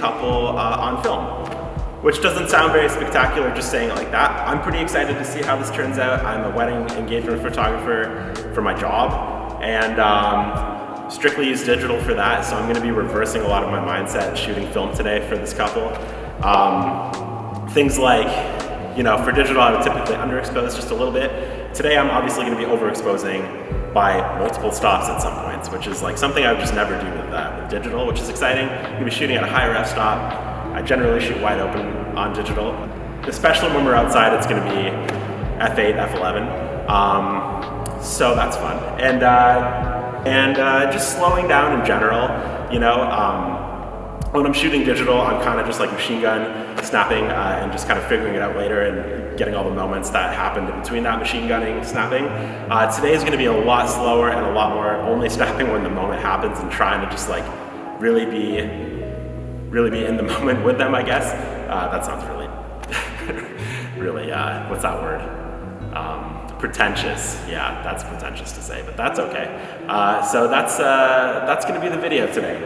couple on film, which doesn't sound very spectacular just saying it like that. I'm pretty excited to see how this turns out. I'm a wedding engagement photographer for my job, and strictly use digital for that, so I'm going to be reversing a lot of my mindset and shooting film today for this couple. Things like, you know, for digital I would typically underexpose just a little bit. Today I'm obviously going to be overexposing by multiple stops at some points, which is like something I would just never do with digital, which is exciting. I'm going to be shooting at a higher f-stop. I generally shoot wide open on digital, especially when we're outside. It's going to be f8, f11, so that's fun. And just slowing down in general, you know. When I'm shooting digital, I'm kind of just like machine gun snapping and just kind of figuring it out later and getting all the moments that happened in between that machine gunning, snapping. Today is going to be a lot slower and a lot more only snapping when the moment happens and trying to just like really be in the moment with them, I guess. That sounds really, what's that word? Pretentious. Yeah, that's pretentious to say, but that's okay. So that's going to be the video today.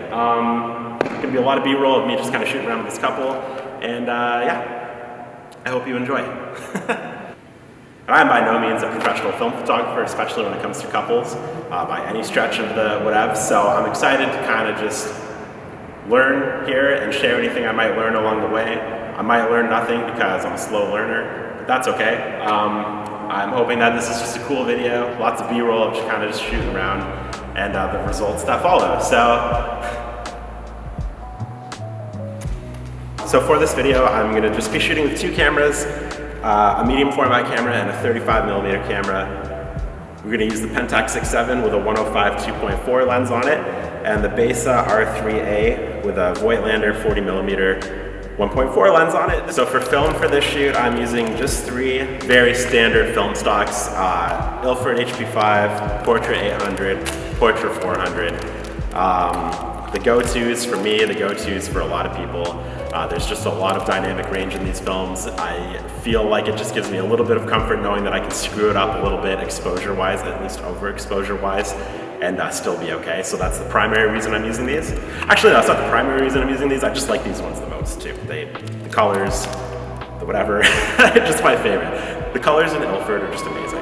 Going to be a lot of B-roll of me just kind of shooting around with this couple, and yeah, I hope you enjoy. I'm by no means a professional film photographer, especially when it comes to couples, by any stretch of the whatever, so I'm excited to kind of just learn here and share anything I might learn along the way. I might learn nothing because I'm a slow learner, but that's okay. I'm hoping that this is just a cool video, lots of B-roll of just kind of just shooting around, and the results that follow. So for this video, I'm going to just be shooting with two cameras, a medium format camera and a 35mm camera. We're going to use the Pentax 6.7 with a 105 2.4 lens on it, and the Bessa R3A with a Voigtlander 40mm 1.4 lens on it. So for film for this shoot, I'm using just three very standard film stocks, Ilford HP5, Portra 800, Portra 400. The go-tos for me, the go-tos for a lot of people. There's just a lot of dynamic range in these films. I feel like it just gives me a little bit of comfort knowing that I can screw it up a little bit exposure-wise, at least overexposure-wise, and still be okay. So that's the primary reason I'm using these. Actually, that's not the primary reason I'm using these. I just like these ones the most too. The colors, the whatever, just my favorite. The colors in Ilford are just amazing.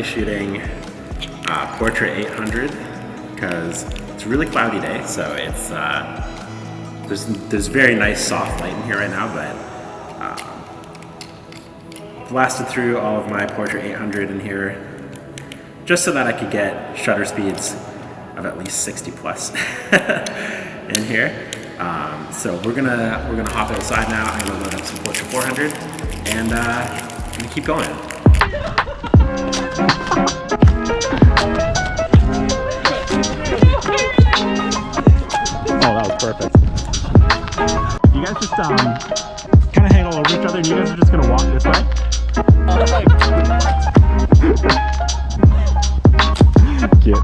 Shooting Portra 800 because it's a really cloudy day, so it's there's very nice soft light in here right now, but blasted through all of my Portra 800 in here just so that I could get shutter speeds of at least 60 plus in here. So we're gonna hop outside now. I'm gonna load up some Portra 400 and keep going. Oh, that was perfect. You guys just kind of hang all over each other, and you guys are just gonna walk this way. Cute.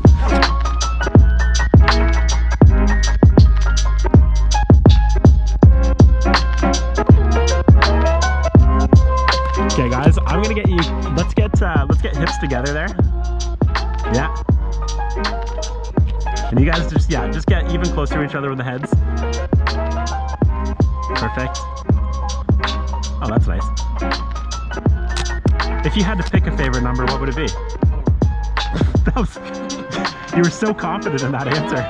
Okay, guys, I'm gonna get you. Let's get hips together there. Yeah. And you guys just get even closer to each other with the heads. Perfect. Oh, that's nice. If you had to pick a favorite number, what would it be? That was, you were so confident in that answer.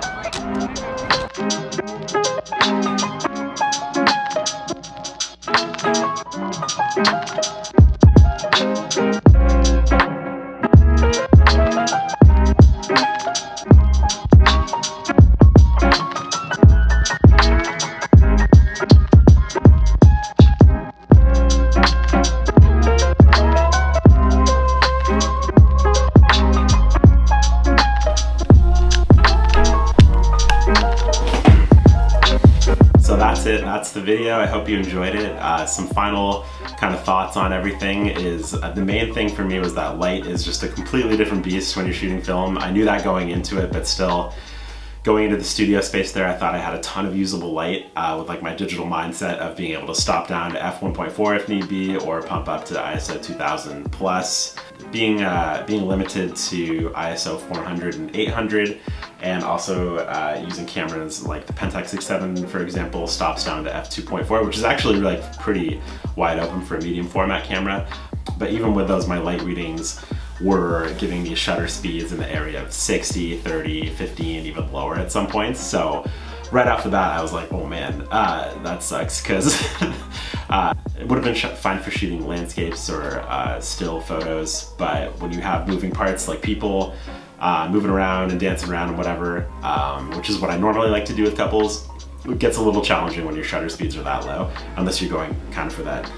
That's the video. I hope you enjoyed it. Some final kind of thoughts on everything is the main thing for me was that light is just a completely different beast when you're shooting film. I knew that going into it, but still going into the studio space there, I thought I had a ton of usable light with like my digital mindset of being able to stop down to f1.4 if need be, or pump up to ISO 2000 plus. Being limited to ISO 400 and 800, and also using cameras like the Pentax 6.7, for example, stops down to f2.4, which is actually like pretty wide open for a medium format camera. But even with those, my light readings were giving me shutter speeds in the area of 60, 30, 15, even lower at some points. So right off the bat, I was like, oh man, that sucks, because it would have been fine for shooting landscapes or still photos, but when you have moving parts like people moving around and dancing around and whatever, which is what I normally like to do with couples, it gets a little challenging when your shutter speeds are that low, unless you're going kind of for that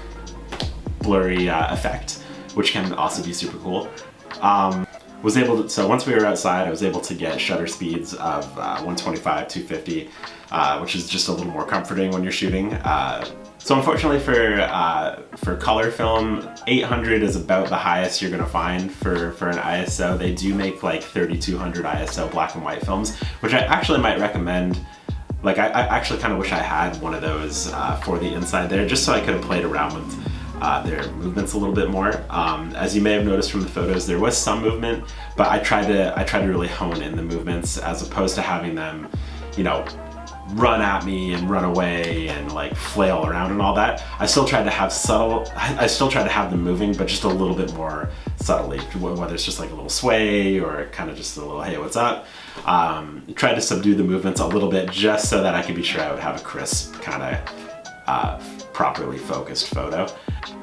blurry effect, which can also be super cool. So once we were outside, I was able to get shutter speeds of 125, 250, which is just a little more comforting when you're shooting. So unfortunately for color film, 800 is about the highest you're gonna find for an ISO. They do make like 3200 ISO black and white films, which I actually might recommend. Like I actually kind of wish I had one of those for the inside there, just so I could have played around with their movements a little bit more. As you may have noticed from the photos, there was some movement, but I tried to really hone in the movements as opposed to having them, you know, run at me and run away and like flail around and all that. I still tried to have them moving, but just a little bit more subtly, whether it's just like a little sway or kind of just a little, hey, what's up? Tried to subdue the movements a little bit just so that I could be sure I would have a crisp kind of properly focused photo.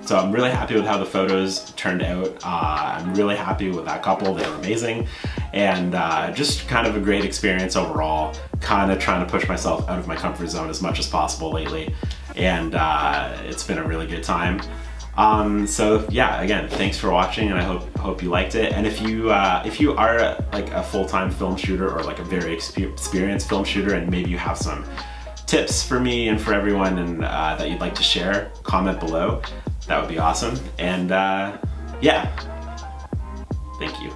So I'm really happy with how the photos turned out. I'm really happy with that couple. They were amazing. And just kind of a great experience overall. Kind of trying to push myself out of my comfort zone as much as possible lately. And it's been a really good time. So yeah, again, thanks for watching, and I hope you liked it. And if you are like a full-time film shooter or like a very experienced film shooter, and maybe you have some tips for me and for everyone and that you'd like to share, comment below. That would be awesome. And yeah, thank you.